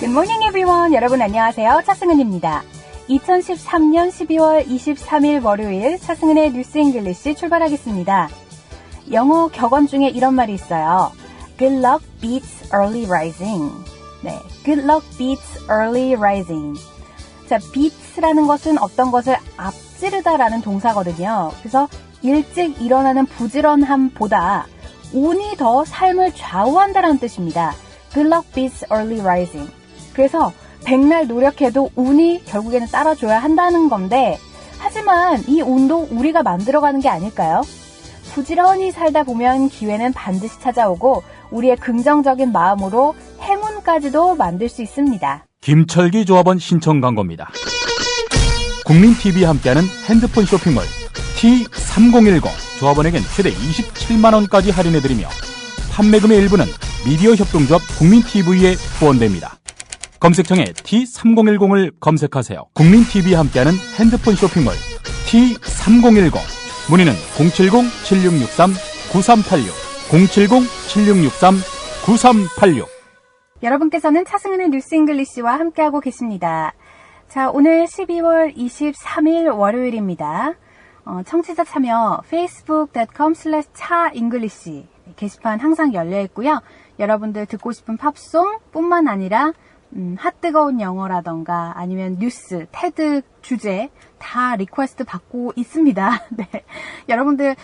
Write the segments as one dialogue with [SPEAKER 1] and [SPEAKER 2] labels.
[SPEAKER 1] Good morning everyone. 여러분 안녕하세요. 차승은입니다. 2013년 12월 23일 월요일 차승은의 뉴스 잉글리시 출발하겠습니다. 영어 격언 중에 이런 말이 있어요. Good luck beats early rising. 네, Good luck beats early rising. 자, beats라는 것은 어떤 것을 앞지르다라는 동사거든요. 그래서 일찍 일어나는 부지런함보다 운이 더 삶을 좌우한다라는 뜻입니다. Good luck beats early rising. 그래서 백날 노력해도 운이 결국에는 따라줘야 한다는 건데 하지만 이 운도 우리가 만들어가는 게 아닐까요? 부지런히 살다 보면 기회는 반드시 찾아오고 우리의 긍정적인 마음으로 행운까지도 만들 수 있습니다.
[SPEAKER 2] 김철기 조합원 신청 광고입니다. 국민TV와 함께하는 핸드폰 쇼핑몰 T3010 조합원에겐 최대 27만원까지 할인해드리며 판매금의 일부는 미디어 협동조합 국민TV에 후원됩니다. 검색창에 T3010을 검색하세요. 국민TV와 함께하는 핸드폰 쇼핑몰 T3010 문의는 070-7663-9386 070-7663-9386
[SPEAKER 1] 여러분께서는 차승은의 뉴스 잉글리시와 함께하고 계십니다. 자, 오늘 12월 23일 월요일입니다. 청취자 참여 facebook.com/차잉글리시 게시판 항상 열려 있고요. 여러분들 듣고 싶은 팝송 뿐만 아니라 핫뜨거운 영어라던가 아니면 뉴스, 테드 주제 다 리퀘스트 받고 있습니다. 네. 여러분들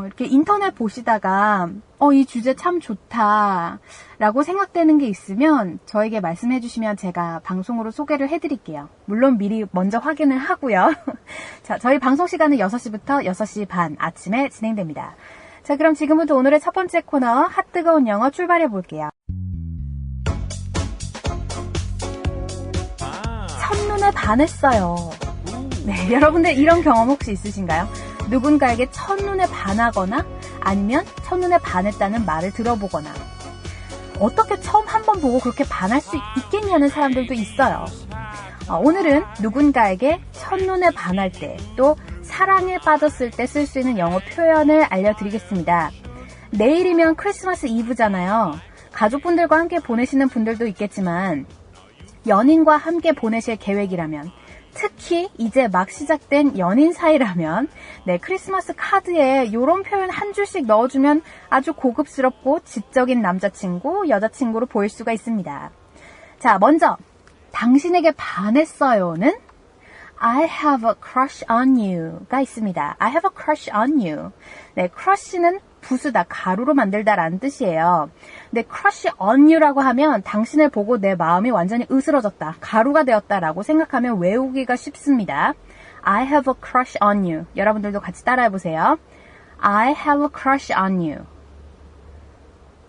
[SPEAKER 1] 이렇게 인터넷 보시다가 이 주제 참 좋다 라고 생각되는 게 있으면 저에게 말씀해 주시면 제가 방송으로 소개를 해드릴게요. 물론 미리 먼저 확인을 하고요. 자, 저희 방송 시간은 6시부터 6시 반 아침에 진행됩니다. 자, 그럼 지금부터 오늘의 첫 번째 코너 핫뜨거운 영어 출발해 볼게요. 첫눈에 반했어요. 네, 여러분들 이런 경험 혹시 있으신가요? 누군가에게 첫눈에 반하거나 아니면 첫눈에 반했다는 말을 들어보거나 어떻게 처음 한번 보고 그렇게 반할 수 있겠냐는 사람들도 있어요. 오늘은 누군가에게 첫눈에 반할 때 또 사랑에 빠졌을 때 쓸 수 있는 영어 표현을 알려드리겠습니다. 내일이면 크리스마스 이브잖아요. 가족분들과 함께 보내시는 분들도 있겠지만 연인과 함께 보내실 계획이라면 특히 이제 막 시작된 연인 사이라면 네, 크리스마스 카드에 이런 표현 한 줄씩 넣어주면 아주 고급스럽고 지적인 남자친구, 여자친구로 보일 수가 있습니다. 자, 먼저 당신에게 반했어요는 I have a crush on you가 있습니다. I have a crush on you. 네, crush는 부수다, 가루로 만들다 라는 뜻이에요. 근데 crush on you라고 하면 당신을 보고 내 마음이 완전히 으스러졌다, 가루가 되었다 라고 생각하면 외우기가 쉽습니다. I have a crush on you. 여러분들도 같이 따라해보세요. I have a crush on you.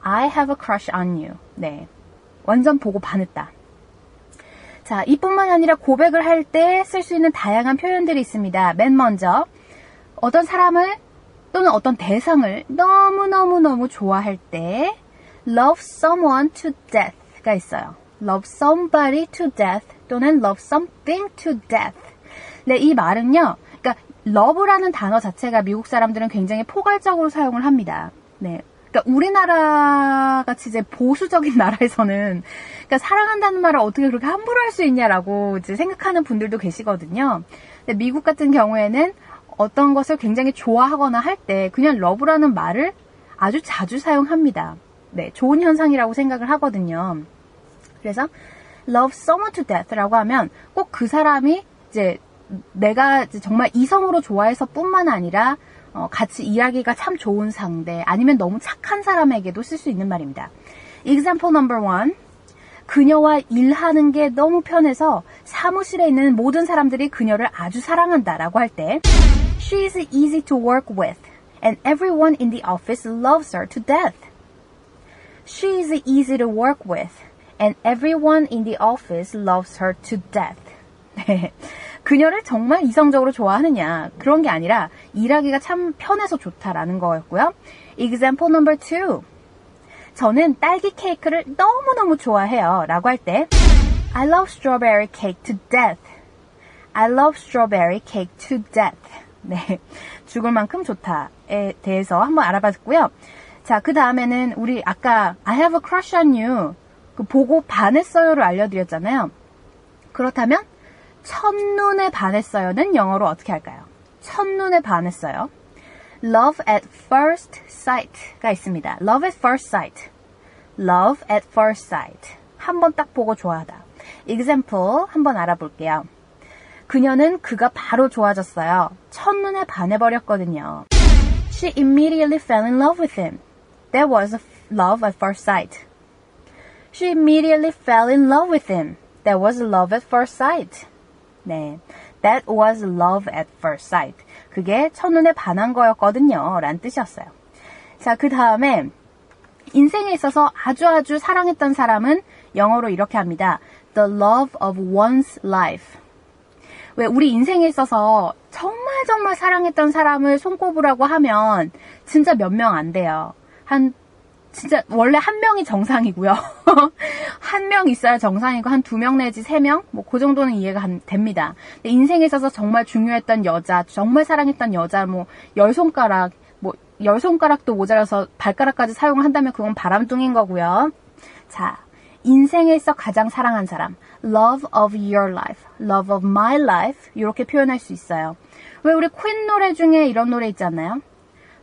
[SPEAKER 1] I have a crush on you. 네, 완전 보고 반했다. 자, 이뿐만 아니라 고백을 할 때 쓸 수 있는 다양한 표현들이 있습니다. 맨 먼저 어떤 사람을 또는 어떤 대상을 너무너무너무 좋아할 때 love someone to death가 있어요. love somebody to death 또는 love something to death. 네, 이 말은요, 그러니까 love라는 단어 자체가 미국 사람들은 굉장히 포괄적으로 사용을 합니다. 네. 그러니까 우리나라 같이 이제 보수적인 나라에서는 그러니까 사랑한다는 말을 어떻게 그렇게 함부로 할 수 있냐라고 이제 생각하는 분들도 계시거든요. 근데 미국 같은 경우에는 어떤 것을 굉장히 좋아하거나 할 때 그냥 love라는 말을 아주 자주 사용합니다. 네, 좋은 현상이라고 생각을 하거든요. 그래서 love someone to death라고 하면 꼭 그 사람이 이제 내가 이제 정말 이성으로 좋아해서 뿐만 아니라 같이 일하기가 참 좋은 상대 아니면 너무 착한 사람에게도 쓸 수 있는 말입니다. Example number 1. 그녀와 일하는 게 너무 편해서 사무실에 있는 모든 사람들이 그녀를 아주 사랑한다라고 할 때 She is easy to work with and everyone in the office loves her to death. She is easy to work with and everyone in the office loves her to death. 네. 그녀를 정말 이성적으로 좋아하느냐, 그런 게 아니라 일하기가 참 편해서 좋다라는 거였고요. Example number 2. 저는 딸기 케이크를 너무너무 좋아해요 라고 할 때 I love strawberry cake to death. I love strawberry cake to death. 네, 죽을 만큼 좋다에 대해서 한번 알아봤고요. 자, 그 다음에는 우리 아까 I have a crush on you 그 보고 반했어요를 알려드렸잖아요. 그렇다면 첫눈에 반했어요는 영어로 어떻게 할까요? 첫눈에 반했어요. Love at first sight가 있습니다. Love at first sight. Love at first sight. 한번 딱 보고 좋아하다. Example 한번 알아볼게요. 그녀는 그가 바로 좋아졌어요. 첫눈에 반해버렸거든요. She immediately fell in love with him. That was love at first sight. She immediately fell in love with him. That was love at first sight. 네, that was love at first sight. 그게 첫눈에 반한 거였거든요. 라는 뜻이었어요. 자, 그 다음에 인생에 있어서 아주 사랑했던 사람은 영어로 이렇게 합니다. The love of one's life. 왜 우리 인생에 있어서 정말 사랑했던 사람을 손꼽으라고 하면 진짜 몇 명 안 돼요. 진짜 원래 한 명이 정상이고요. 한 명 있어야 정상이고 한 2명 내지 3명? 뭐 그 정도는 이해가 됩니다. 근데 인생에 있어서 정말 중요했던 여자, 정말 사랑했던 여자, 뭐 10손가락도 모자라서 발가락까지 사용을 한다면 그건 바람둥이인 거고요. 자, 인생에 있어 가장 사랑한 사람. Love of your life, love of my life 이렇게 표현할 수 있어요. 왜 우리 퀸 노래 중에 이런 노래 있지 않나요?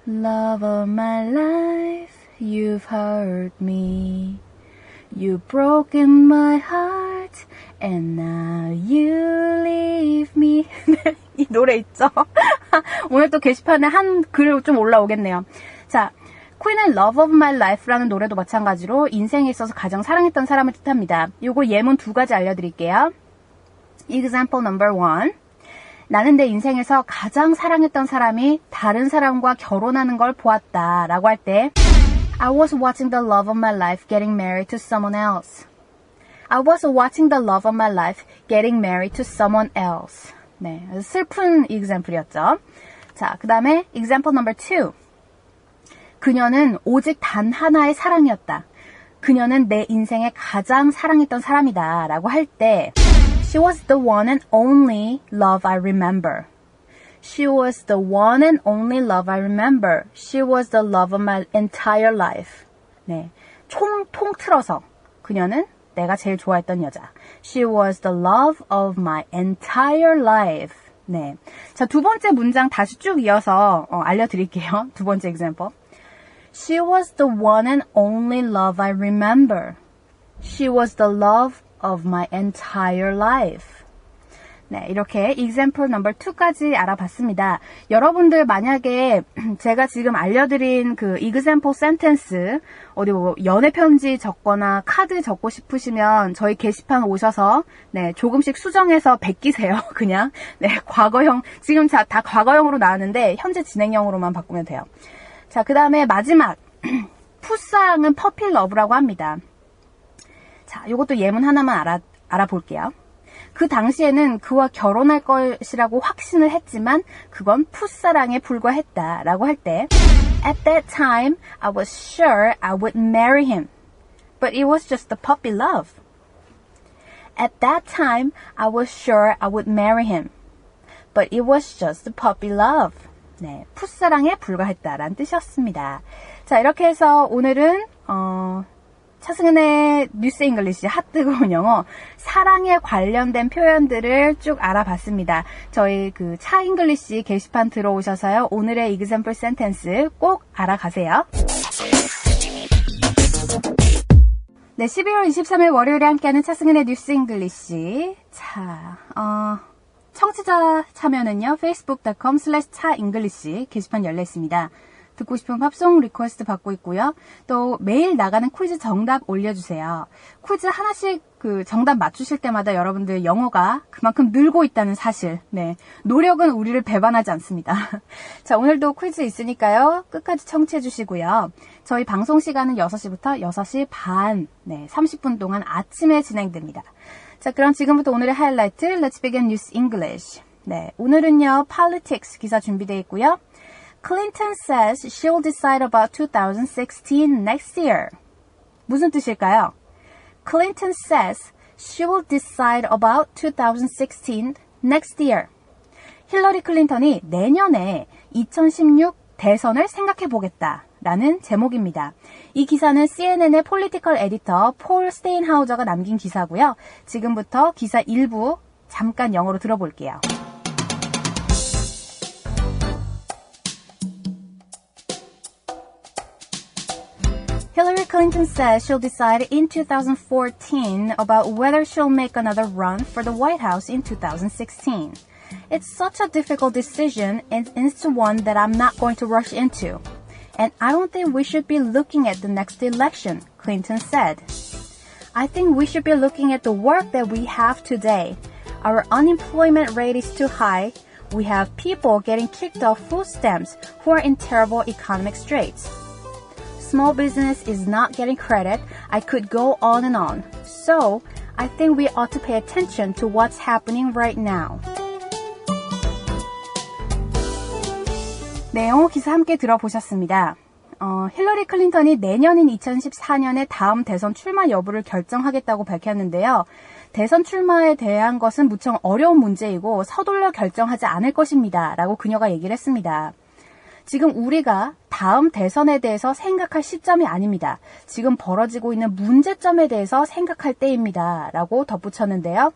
[SPEAKER 1] Love of my life, you've hurt me. You've broken my heart, and now you leave me. 이 노래 있죠? 오늘 또 게시판에 한 글 좀 올라오겠네요. 자, 퀸의 Love of My Life라는 노래도 마찬가지로 인생에 있어서 가장 사랑했던 사람을 뜻합니다. 요거 예문 2가지 알려드릴게요. Example number 1. 나는 내 인생에서 가장 사랑했던 사람이 다른 사람과 결혼하는 걸 보았다 라고 할 때 I was watching the love of my life getting married to someone else. I was watching the love of my life getting married to someone else. 네, 슬픈 example이었죠. 자, 그 다음에 example number 2. 그녀는 오직 단 하나의 사랑이었다. 그녀는 내 인생에 가장 사랑했던 사람이다 라고 할 때 She was the one and only love I remember. She was the one and only love I remember. She was the love of my entire life. 네, 통틀어서 그녀는 내가 제일 좋아했던 여자. She was the love of my entire life. 네, 자, 두 번째 문장 다시 쭉 이어서 알려드릴게요. 두 번째 example. She was the one and only love I remember. She was the love of my entire life. 네, 이렇게 example number 2까지 알아봤습니다. 여러분들 만약에 제가 지금 알려드린 그 example sentence 어디 뭐 연애 편지 적거나 카드 적고 싶으시면 저희 게시판 오셔서 네, 조금씩 수정해서 베끼세요. 그냥 네, 과거형 지금 다 과거형으로 나왔는데 현재 진행형으로만 바꾸면 돼요. 자, 그 다음에 마지막 풋사랑은 퍼필 러브라고 합니다. 자, 요것도 예문 하나만 알아볼게요. 그 당시에는 그와 결혼할 것이라고 확신을 했지만 그건 풋사랑에 불과했다라고 할 때 At that time, I was sure I would marry him. But it was just a puppy love. At that time, I was sure I would marry him. But it was just a puppy love. 네, 풋사랑에 불과했다라는 뜻이었습니다. 자, 이렇게 해서 오늘은 차승은의 뉴스 잉글리시 핫뜨거운 영어 사랑에 관련된 표현들을 쭉 알아봤습니다. 저희 그 차 잉글리시 게시판 들어오셔서요. 오늘의 example sentence 꼭 알아가세요. 네, 12월 23일 월요일에 함께하는 차승은의 뉴스 잉글리시. 자, 청취자 참여는요. facebook.com/차잉글리시 게시판 열려 있습니다. 듣고 싶은 팝송 리퀘스트 받고 있고요. 또 매일 나가는 퀴즈 정답 올려주세요. 퀴즈 하나씩 그 정답 맞추실 때마다 여러분들 영어가 그만큼 늘고 있다는 사실. 네, 노력은 우리를 배반하지 않습니다. 자, 오늘도 퀴즈 있으니까요. 끝까지 청취해 주시고요. 저희 방송 시간은 6시부터 6시 반, 네, 30분 동안 아침에 진행됩니다. 자, 그럼 지금부터 오늘의 하이라이트 Let's begin News English. 네, 오늘은요. Politics 기사 준비되어 있고요. Clinton says she'll decide about 2016 next year. 무슨 뜻일까요? Clinton says she will decide about 2016 next year. 힐러리 클린턴이 내년에 2016 대선을 생각해 보겠다 라는 제목입니다. 이 기사는 CNN의 폴리티컬 에디터 폴 스테인하우저가 남긴 기사고요. 지금부터 기사 일부 잠깐 영어로 들어볼게요. Hillary Clinton says she'll decide in 2014 about whether she'll make another run for the White House in 2016. It's such a difficult decision, and it's one that I'm not going to rush into. And I don't think we should be looking at the next election, Clinton said. I think we should be looking at the work that we have today. Our unemployment rate is too high. We have people getting kicked off food stamps who are in terrible economic straits. Small business is not getting credit. I could go on and on. So, I think we ought to pay attention to what's happening right now. 네, 영어 기사 함께 들어보셨습니다. 힐러리 클린턴이 내년인 2014년에 다음 대선 출마 여부를 결정하겠다고 밝혔는데요. 대선 출마에 대한 것은 무척 어려운 문제이고 서둘러 결정하지 않을 것입니다. 라고 그녀가 얘기를 했습니다. 지금 우리가 다음 대선에 대해서 생각할 시점이 아닙니다. 지금 벌어지고 있는 문제점에 대해서 생각할 때입니다. 라고 덧붙였는데요.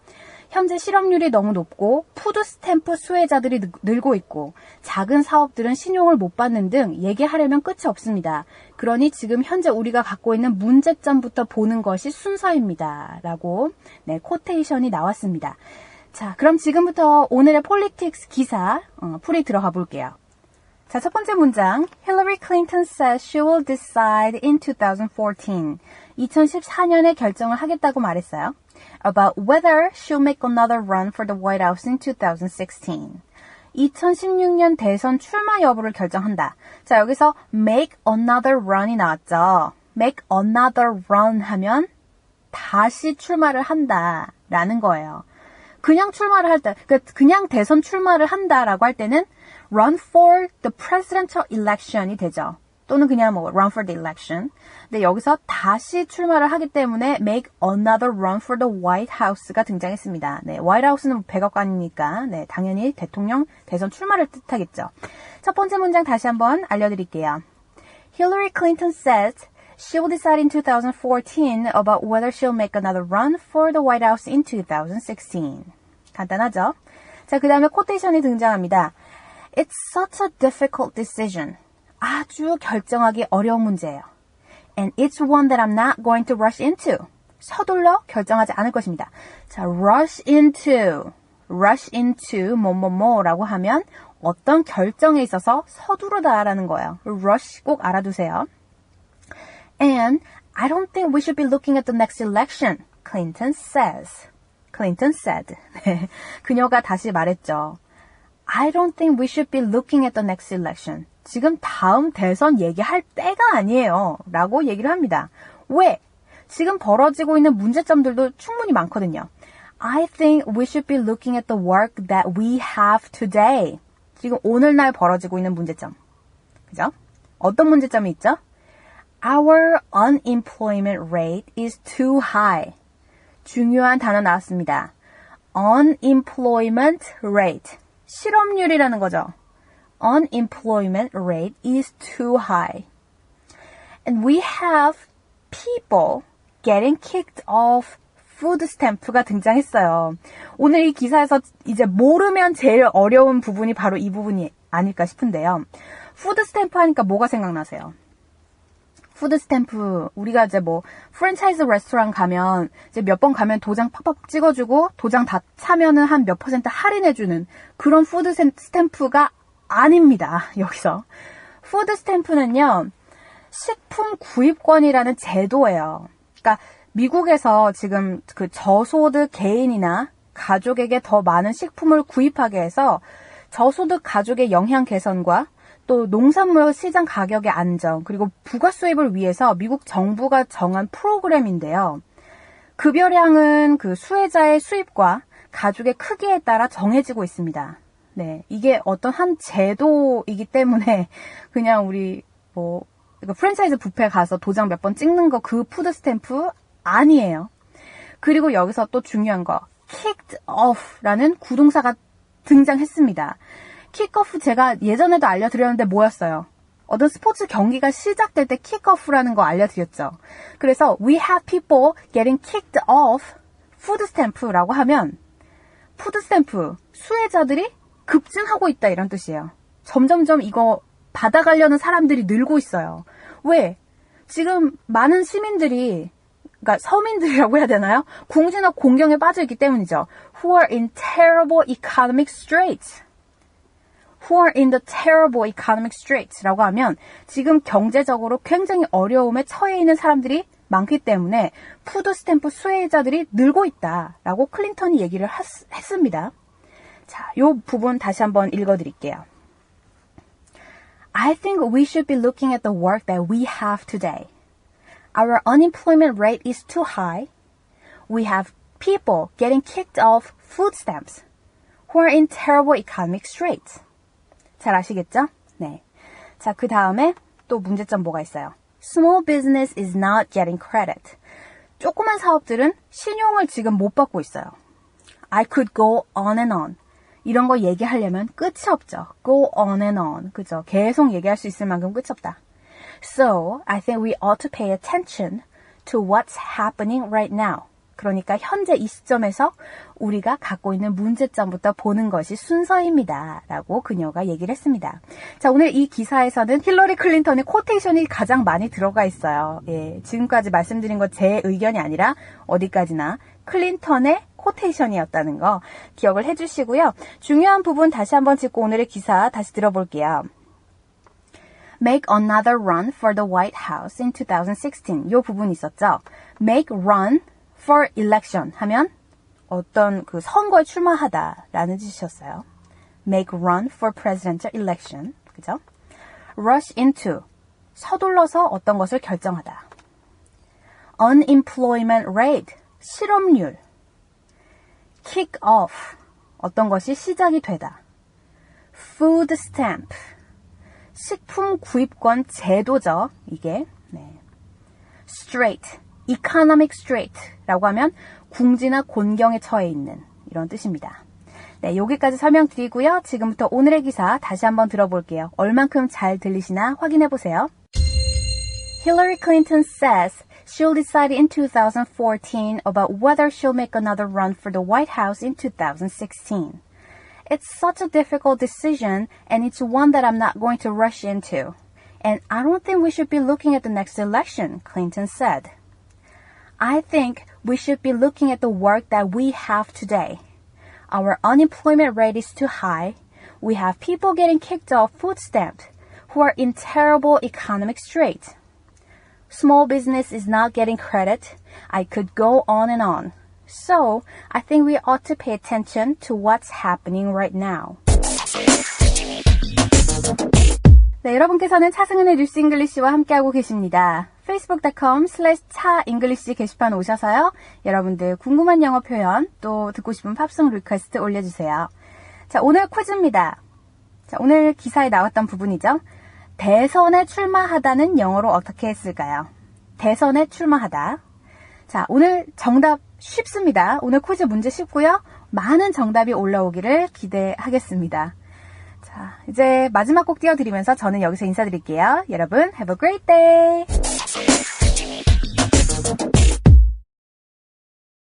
[SPEAKER 1] 현재 실업률이 너무 높고 푸드 스탬프 수혜자들이 늘고 있고 작은 사업들은 신용을 못 받는 등 얘기하려면 끝이 없습니다. 그러니 지금 현재 우리가 갖고 있는 문제점부터 보는 것이 순서입니다. 라고 코테이션이 나왔습니다. 자, 그럼 지금부터 오늘의 폴리틱스 기사 풀이 들어가 볼게요. 자, 첫 번째 문장. Hillary Clinton says she will decide in 2014. 2014년에 결정을 하겠다고 말했어요. About whether she'll make another run for the White House in 2016. 2016년 대선 출마 여부를 결정한다. 자, 여기서 make another run이 나왔죠. make another run 하면 다시 출마를 한다 라는 거예요. 그냥 출마를 할 때, 그냥 대선 출마를 한다라고 할 때는 run for the presidential election이 되죠. 또는 그냥 run for the election. 근데 여기서 다시 출마를 하기 때문에 make another run for the White House가 등장했습니다. 네, White House는 백악관이니까 네, 당연히 대통령 대선 출마를 뜻하겠죠. 첫 번째 문장 다시 한번 알려드릴게요. Hillary Clinton said she will decide in 2014 about whether she'll make another run for the White House in 2016. 간단하죠? 자, 그 다음에 코테이션이 등장합니다. It's such a difficult decision. 아주 결정하기 어려운 문제예요. And it's one that I'm not going to rush into. 서둘러 결정하지 않을 것입니다. 자, rush into 뭐라고 하면 어떤 결정에 있어서 서두르다라는 거예요. rush 꼭 알아두세요. And I don't think we should be looking at the next election, Clinton said. 네, 그녀가 다시 말했죠. I don't think we should be looking at the next election. 지금 다음 대선 얘기할 때가 아니에요. 라고 얘기를 합니다. 왜? 지금 벌어지고 있는 문제점들도 충분히 많거든요. I think we should be looking at the work that we have today. 지금 오늘날 벌어지고 있는 문제점. 그죠? 어떤 문제점이 있죠? Our unemployment rate is too high. 중요한 단어 나왔습니다. unemployment rate. 실업률이라는 거죠. Unemployment rate is too high. And we have people getting kicked off food stamp가 등장했어요. 오늘 이 기사에서 이제 모르면 제일 어려운 부분이 바로 이 부분이 아닐까 싶은데요. 푸드 스탬프 하니까 뭐가 생각나세요? 푸드 스탬프, 우리가 이제 프랜차이즈 레스토랑 가면 이제 몇 번 가면 도장 팍팍 찍어주고 도장 다 차면은 한 몇 % 할인해주는 그런 푸드 스탬프가 아닙니다. 여기서. 푸드 스탬프는요, 식품 구입권이라는 제도예요. 그러니까 미국에서 지금 그 저소득 개인이나 가족에게 더 많은 식품을 구입하게 해서 저소득 가족의 영양 개선과 또 농산물 시장 가격의 안정, 그리고 부가 수입을 위해서 미국 정부가 정한 프로그램인데요. 급여량은 그 수혜자의 수입과 가족의 크기에 따라 정해지고 있습니다. 네, 이게 어떤 한 제도이기 때문에 그냥 우리 프랜차이즈 뷔페 가서 도장 몇 번 찍는 거 그 푸드 스탬프 아니에요. 그리고 여기서 또 중요한 거, kicked off라는 구동사가 등장했습니다. 킥오프 제가 예전에도 알려드렸는데 뭐였어요? 어떤 스포츠 경기가 시작될 때 킥오프라는 거 알려드렸죠. 그래서 we have people getting kicked off food stamp라고 하면 푸드 스탬프 수혜자들이 급증하고 있다 이런 뜻이에요. 점점점 이거 받아가려는 사람들이 늘고 있어요. 왜? 지금 많은 시민들이 그러니까 서민들이라고 해야 되나요? 궁지나 공경에 빠져 있기 때문이죠. Who are in terrible economic straits. Who are in the terrible economic straits라고 하면 지금 경제적으로 굉장히 어려움에 처해 있는 사람들이 많기 때문에 푸드 스탬프 수혜자들이 늘고 있다라고 클린턴이 얘기를 했습니다. 자, 요 부분 다시 한번 읽어드릴게요. I think we should be looking at the work that we have today. Our unemployment rate is too high. We have people getting kicked off food stamps who are in terrible economic straits. 잘 아시겠죠? 네. 자, 그 다음에 또 문제점 뭐가 있어요? Small business is not getting credit. 조그만 사업들은 신용을 지금 못 받고 있어요. I could go on and on. 이런 거 얘기하려면 끝이 없죠. Go on and on. 그죠? 계속 얘기할 수 있을 만큼 끝이 없다. So, I think we ought to pay attention to what's happening right now. 그러니까 현재 이 시점에서 우리가 갖고 있는 문제점부터 보는 것이 순서입니다. 라고 그녀가 얘기를 했습니다. 자, 오늘 이 기사에서는 힐러리 클린턴의 코테이션이 가장 많이 들어가 있어요. 예, 지금까지 말씀드린 거 제 의견이 아니라 어디까지나 클린턴의 코테이션이었다는 거 기억을 해주시고요. 중요한 부분 다시 한번 짚고 오늘의 기사 다시 들어볼게요. Make another run for the White House in 2016. 이 부분이 있었죠. Make run for election 하면 어떤 그 선거에 출마하다라는 뜻이었어요. Make run for presidential election. 그죠? Rush into. 서둘러서 어떤 것을 결정하다. Unemployment rate. 실업률. Kick off. 어떤 것이 시작이 되다. Food stamp. 식품 구입권 제도죠. 이게. 네. Straight. economic strait라고 하면 궁지나 곤경에 처해 있는 이런 뜻입니다. 네, 여기까지 설명드리고요. 지금부터 오늘의 기사 다시 한번 들어볼게요. 얼만큼 잘 들리시나 확인해 보세요. Hillary Clinton says she'll decide in 2014 about whether she'll make another run for the White House in 2016. It's such a difficult decision and it's one that I'm not going to rush into. And I don't think we should be looking at the next election, Clinton said. I think we should be looking at the work that we have today. Our unemployment rate is too high. We have people getting kicked off food stamps who are in terrible economic straits. Small business is not getting credit. I could go on and on. So, I think we ought to pay attention to what's happening right now. 네, 여러분께서는 차승은의 뉴스 잉글리시와 함께하고 계십니다. facebook.com/차잉글리시 게시판 오셔서요. 여러분들 궁금한 영어 표현 또 듣고 싶은 팝송 리퀘스트 올려주세요. 자, 오늘 퀴즈입니다. 자, 오늘 기사에 나왔던 부분이죠. 대선에 출마하다는 영어로 어떻게 했을까요? 대선에 출마하다. 자, 오늘 정답 쉽습니다. 오늘 퀴즈 문제 쉽고요. 많은 정답이 올라오기를 기대하겠습니다. 자, 이제 마지막 곡 띄워드리면서 저는 여기서 인사드릴게요. 여러분, have a great day!